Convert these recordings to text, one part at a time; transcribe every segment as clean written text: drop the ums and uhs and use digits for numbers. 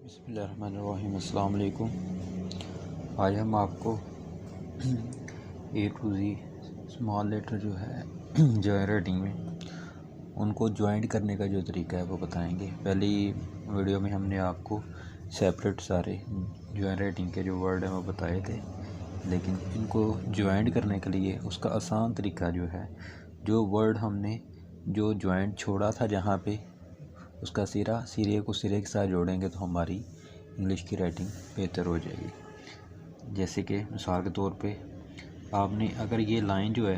बिस्मिल्लाहिर्रहमानिर्रहीम। अस्सलाम वालेकुम। आज हम आपको ए टू ज़ी स्मॉल लेटर जो है जॉइन राइटिंग में उनको ज्वाइंट करने का जो तरीका है वो बताएंगे। पहली वीडियो में हमने आपको सेपरेट सारे जॉइन राइटिंग के जो वर्ड हैं वो बताए थे, लेकिन इनको ज्वाइंट करने के लिए उसका आसान तरीका जो है, जो वर्ड हमने जो ज्वाइंट छोड़ा था जहाँ पे उसका सिरे को सिरे के साथ जोड़ेंगे तो हमारी इंग्लिश की राइटिंग बेहतर हो जाएगी। जैसे कि मिसाल के तौर पे आपने अगर ये लाइन जो है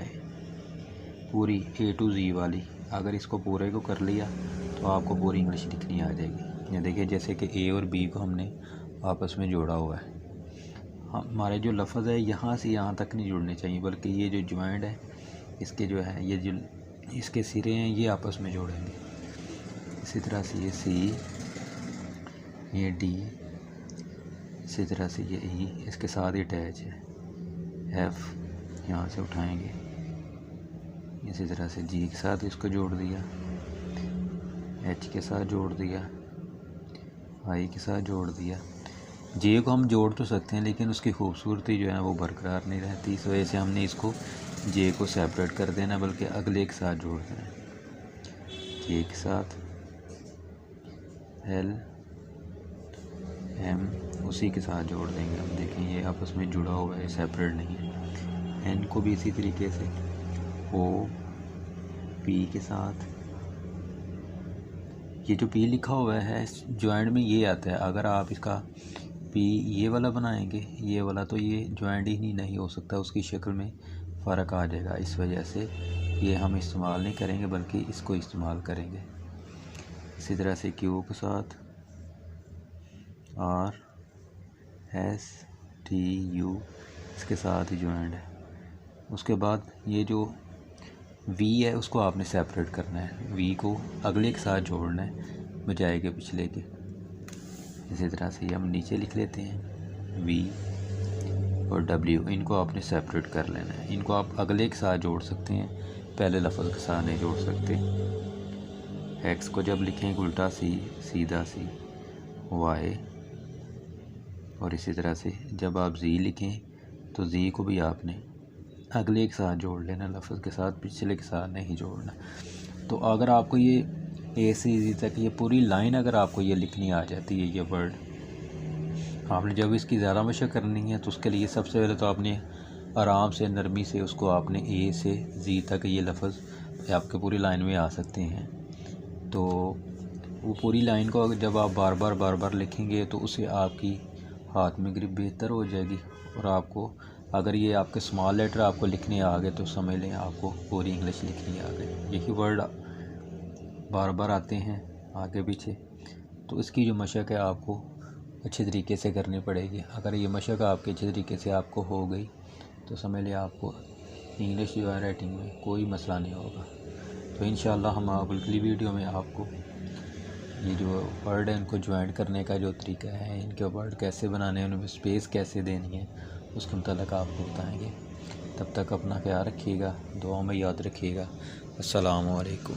पूरी ए टू ज़ी वाली, अगर इसको पूरे को कर लिया तो आपको पूरी इंग्लिश लिखनी आ जाएगी। ये देखिए, जैसे कि ए और बी को हमने आपस में जोड़ा हुआ है। हमारे जो लफ्ज़ है यहाँ से यहाँ तक नहीं जुड़ने चाहिए, बल्कि ये जो ज्वाइंट है इसके जो है ये जो इसके सिरे हैं ये आपस में जोड़ेंगे। इसी तरह से ये सी, ये डी, इसी तरह से ये ई इसके साथ ही अटैच है। एफ़ यहाँ से उठाएंगे, इसी तरह से जी के साथ इसको जोड़ दिया, एच के साथ जोड़ दिया, आई के साथ जोड़ दिया। जे को हम जोड़ तो सकते हैं लेकिन उसकी खूबसूरती जो है वो बरकरार नहीं रहती, इस वजह से हमने इसको जे को सेपरेट कर देना, बल्कि अगले के साथ जोड़ देना। जे के साथ एल एम उसी के साथ जोड़ देंगे। हम देखें ये आपस में जुड़ा हुआ है, सेपरेट नहीं है। एन को भी इसी तरीके से ओ पी के साथ, ये जो पी लिखा हुआ है ज्वाइंट में ये आता है। अगर आप इसका पी ये वाला बनाएंगे ये वाला, तो ये ज्वाइंट ही नहीं हो सकता, उसकी शक्ल में फ़र्क आ जाएगा। इस वजह से ये हम इस्तेमाल नहीं करेंगे, बल्कि इसको इस्तेमाल करेंगे। इसी तरह से क्यू के साथ आर एस टी यू इसके साथ ही ज्वाइंट है। उसके बाद ये जो वी है उसको आपने सेपरेट करना है, वी को अगले के साथ जोड़ना है बजाय के पिछले के। इसी तरह से हम नीचे लिख लेते हैं वी और डब्ल्यू, इनको आपने सेपरेट कर लेना है। इनको आप अगले के साथ जोड़ सकते हैं, पहले लफ्ज़ के साथ नहीं जोड़ सकते। एक्स को जब लिखेंगे उल्टा सी, सीधा सी, वाई, और इसी तरह से जब आप जी लिखें तो जी को भी आपने अगले के साथ जोड़ लेना, लफ्ज़ के साथ, पिछले के साथ नहीं जोड़ना। तो अगर आपको ये ए से जी तक ये पूरी लाइन अगर आपको ये लिखनी आ जाती है, ये वर्ड आपने जब इसकी ज़्यादा मशक़ करनी है तो उसके लिए सबसे पहले तो आपने आराम से नरमी से उसको आपने ए से जी तक ये लफ्ज़ आपके पूरी लाइन में आ सकते हैं। तो वो पूरी लाइन को जब आप बार बार लिखेंगे तो उससे आपकी हाथ में ग्रिप बेहतर हो जाएगी, और आपको अगर ये आपके स्मॉल लेटर आपको लिखने आ गए तो समझ लें आपको पूरी इंग्लिश लिखनी आ गई। यही वर्ड बार बार आते हैं आगे पीछे, तो इसकी जो मशक़ है आपको अच्छे तरीके से करनी पड़ेगी। अगर ये मशक़ आपके अच्छे तरीके से आपको हो गई तो समझ लें आपको इंग्लिश जो है राइटिंग में कोई मसला नहीं होगा। तो इंशाअल्लाह हम अगली वीडियो में आपको ये जो वर्ड है इनको ज्वाइंट करने का जो तरीका है, इनके वर्ड कैसे बनाने हैं, उनमें स्पेस कैसे देनी है, उसके मुताबिक आपको बताएंगे। तब तक अपना ख्याल रखिएगा, दुआ में याद रखिएगा। अस्सलामु अलैकुम।